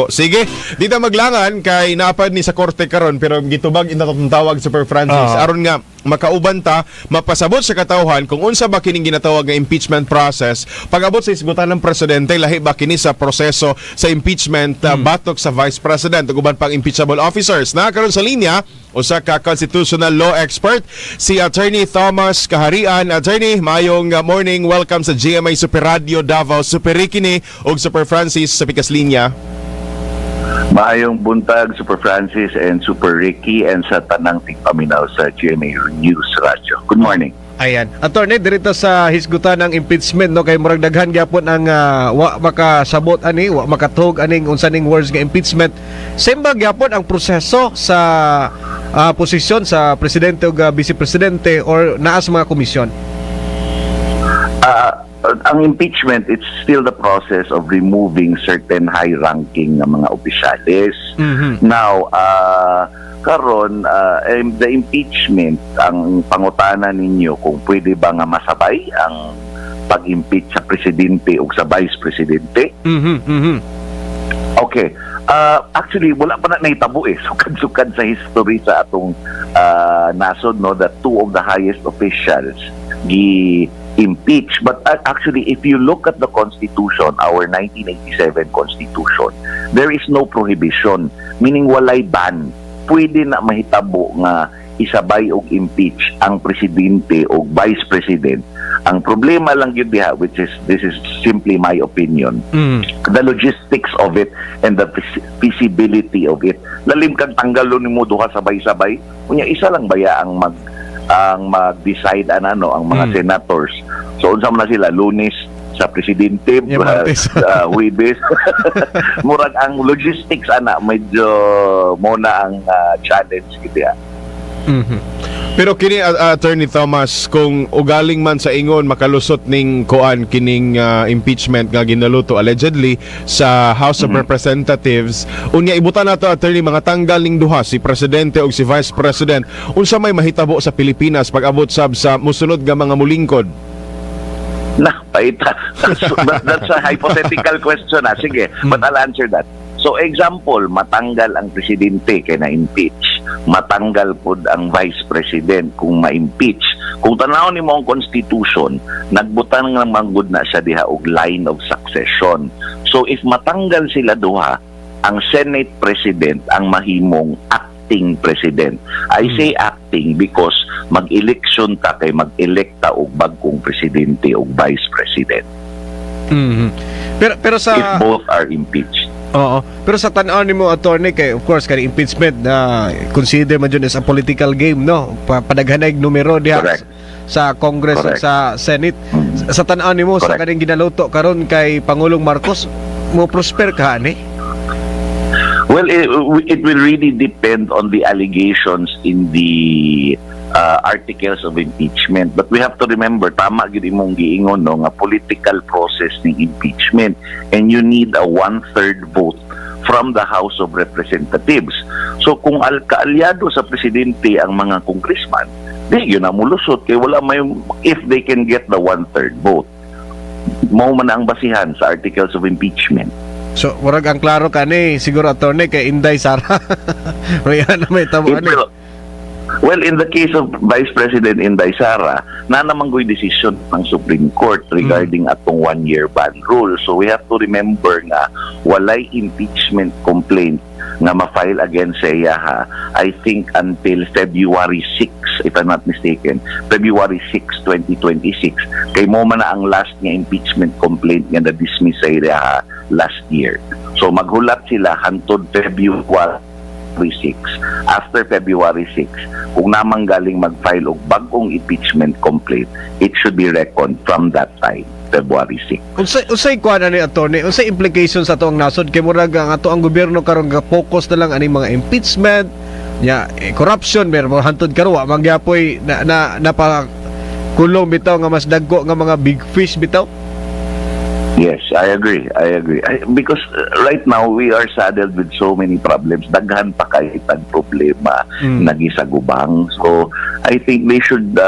Sige, dito maglangan kay napad ni sa korte karon pero gitubag inatong tawag Super Francis aron nga makauban ta mapasabot sa katawhan kung unsa ba kining ginatawag nga impeachment process pag-abot sa isgutan ng presidente lahi ba kini sa proseso sa impeachment batok sa vice president ug uban pang impeachable officers. Na karon sa linya usa ka constitutional law expert si Attorney Thomas Kaharian. Attorney, mayong morning, welcome sa GMA Super Radio Davao Super Ricky ni ug Super Francis sa pikas linya. Maayong buntag, Super Francis and Super Ricky and sa tanang tigpaminaw sa GMA News Radio. Good morning. Ayan. Attorney, dirito sa hisgutan ng impeachment, no, kay murag daghan gyapon ang wa makasabot ani, wa makatuog aning unsa ning words nga impeachment. Semba gyapon ang proseso sa posisyon sa presidente ug vice presidente or naa sa mga komisyon. Ang impeachment, it's still the process of removing certain high-ranking na mga opisyalis. Now, karon the impeachment, ang pangutana ninyo kung pwede ba nga masabay ang pag-impeach sa presidente o sa vice presidente. Okay. Actually, wala pa na naitabo sukad-sukad sa history sa atong nasod, no, that two of the highest officials impeach. But actually, if you look at the Constitution, our 1987 Constitution, there is no prohibition, meaning walay ban. Pwede na mahitabo nga isabay og impeach ang presidente o vice president. Ang problema lang yun diha, which is, this is simply my opinion, the logistics of it and the feasibility of it. Lalim kang tanggalon ni mo duha sabay-sabay, kunya isa lang baya ang mag-decide ang mga senators. So unsa man na sila, Lunes sa presidente, Huwebes. Murag ang logistics medyo muna ang challenge kita. Pero kini Attorney Thomas, kung ugaling man sa ingon makalusot ning kuan kining impeachment nga ginaluto allegedly sa House of Representatives, unya ibutan nato Attorney mga tanggal ning duha, si presidente ug si vice president, unsa may mahitabo sa Pilipinas pag-abot sab sa musunod nga mga mulingkod? Paita. That's a hypothetical question. Sige, but I'll answer that. So example, matanggal ang presidente kay na-impeach. Matanggal pod ang vice president kung ma-impeach. Kung tanaw nimo ang constitution, nagbutan nga manggod na siya diha og line of succession. So if matanggal sila duha, ang Senate president ang mahimong acting president. I say acting because mag-election ta kay mag-elekta og bagong presidente o vice president. Pero sa if both are impeached. Oo. Pero sa tan-aw nimo attorney kay of course kay impeachment na consider man jud as a political game, no? Padaghanay numero diha sa Congress ug sa Senate. Sa tan-aw nimo sa kaning ginaluto karon kay Pangulong Marcos, mo prosper ka ani? Well, it will really depend on the allegations in the articles of impeachment. But we have to remember, tama gid imong giingon, no, nga political process ng impeachment, and you need a 1/3 vote from the House of Representatives. So kung kaalyado sa presidente ang mga congressman, di yun na mulusot kay wala may, if they can get the 1/3 vote, mao man ang basihan sa articles of impeachment. So, murag ang klaro kani siguro attorney kay Inday Sara. Royan na may tabo ani. Well, in the case of Vice President Inday Sara, na naman go'y decision ng Supreme Court regarding atong 1-year ban rule. So we have to remember nga walay impeachment complaint nga ma-file against sa iya, I think until February 6, if I'm not mistaken, February 6, 2026. Kay mo man na ang last nga impeachment complaint nga na-dismiss sa iya last year. So maghulat sila hantod February 6. After February 6, kung namang galing mag-file og bagong impeachment complaint, it should be reckoned from that time, February 6. Unsay kuan ani attorney? Unsay implications sa ato ang nasod kay murag ang ato ang gobyerno karon ga-focus na lang ani mga impeachment, corruption, meron hantod karon wa magyapoy na pa kulong bitaw nga mas dagko nga mga big fish bitaw. Yes, I agree. Because right now, we are saddled with so many problems. Daghan pa kahit ang problema nagisagubang. So, I think they should,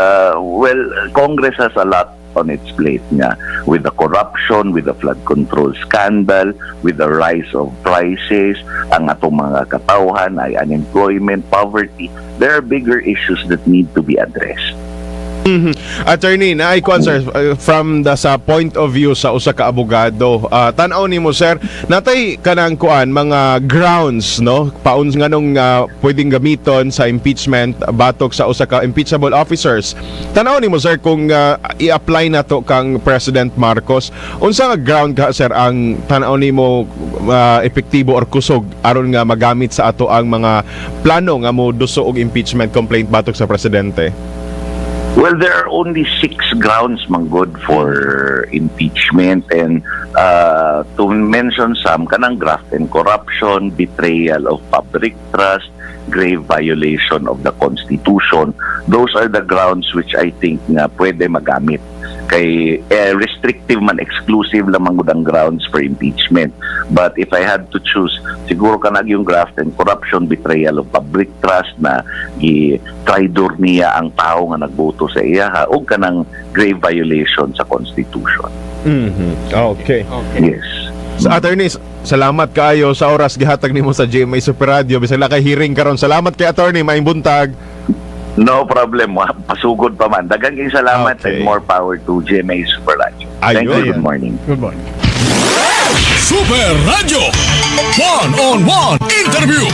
Congress has a lot on its plate nga with the corruption, with the flood control scandal, with the rise of prices, ang atong mga katawhan ay unemployment, poverty. There are bigger issues that need to be addressed. Attorney, naay kuan sir, from the sa point of view sa usa ka abogado, tan-aw nimo sir, natay kanang kuan mga grounds no paun nganong pwedeng gamiton sa impeachment batok sa usa ka impeachable officers. Tan-aw nimo sir kung i-apply nato kang President Marcos, unsa nga ground ka sir ang tan-aw nimo epektibo or kusog aron nga magamit sa ato ang mga plano nga mo duso og impeachment complaint batok sa presidente? Well, there are only 6 grounds, Manggod, for impeachment. And to mention some, kanang graft and corruption, betrayal of public trust, grave violation of the Constitution. Those are the grounds which I think nga pwede magamit. Kay restrictive man, exclusive lamang gud ang grounds for impeachment. But if I had to choose, siguro kanag yung graft and corruption, betrayal of public trust na i-traidor niya ang tao nga nagboto sa iya, o kanang grave violation sa Constitution. Okay. Yes. Sa attorney, salamat kaayo sa oras gihatag nimo sa GMA Super Radio. Bisag lakay hearing karon. Salamat kay attorney, maayong buntag. No problem. Pasugod pa man. Daghang kayong salamat and more power to GMA Super Radio. Thank you. Good morning. Good morning. Super Radio One-on-One Interview.